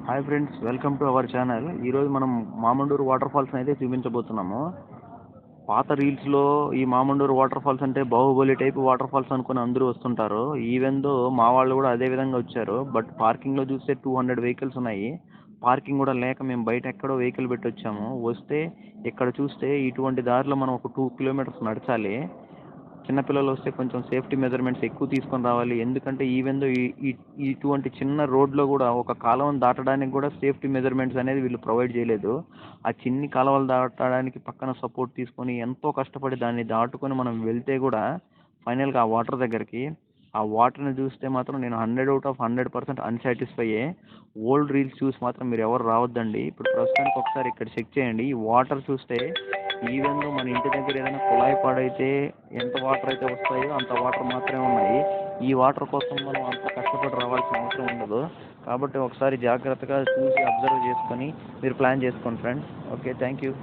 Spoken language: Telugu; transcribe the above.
Hi friends, welcome to our channel. ఈరోజు మనం మామండూరు వాటర్ ఫాల్స్ని అయితే చూపించబోతున్నాము. పాత రీల్స్లో ఈ మామండూరు వాటర్ ఫాల్స్ అంటే బాహుబలి టైప్ వాటర్ ఫాల్స్ అనుకుని అందరూ వస్తుంటారు. ఈవెన్ దో మా వాళ్ళు కూడా అదే విధంగా వచ్చారు. బట్ పార్కింగ్లో చూస్తే 200 వెహికల్స్ ఉన్నాయి. పార్కింగ్ కూడా లేక మేము బయట ఎక్కడో వెహికల్ పెట్టి వచ్చాము. వస్తే ఇక్కడ చూస్తే ఇటువంటి దారిలో మనం ఒక 2 కిలోమీటర్స్ నడచాలి. చిన్నపిల్లలు వస్తే కొంచెం సేఫ్టీ మెజర్మెంట్స్ ఎక్కువ తీసుకొని రావాలి. ఎందుకంటే ఈవెన్ దో ఇటువంటి చిన్న రోడ్లో కూడా ఒక కాలువను దాటడానికి కూడా సేఫ్టీ మెజర్మెంట్స్ అనేది వీళ్ళు ప్రొవైడ్ చేయలేదు. ఆ చిన్ని కాలువలు దాటడానికి పక్కన సపోర్ట్ తీసుకొని ఎంతో కష్టపడి దాన్ని దాటుకొని మనం వెళ్తే కూడా ఫైనల్గా ఆ వాటర్ దగ్గరికి ఆ వాటర్ని చూస్తే మాత్రం నేను 100/100% అన్సాటిస్ఫైయే. ఓల్డ్ రీల్స్ చూసి మాత్రం మీరు ఎవరు రావద్దండి. ఇప్పుడు ప్రస్తుతానికి ఒకసారి ఇక్కడ చెక్ చేయండి. ఈ వాటర్ చూస్తే ఈవెన్ దో మన ఇంటి దగ్గర ఏదైనా కుళాయి పాడైతే ఎంత వాటర్ అయితే వస్తాయో అంత వాటర్ మాత్రమే ఉన్నాయి. ఈ వాటర్ కోసం మనం అంత కష్టపడి రావాల్సిన అవసరం ఉండదు. కాబట్టి ఒకసారి జాగ్రత్తగా చూసి అబ్జర్వ్ చేసుకొని మీరు ప్లాన్ చేసుకోండి ఫ్రెండ్స్. Okay, thank you.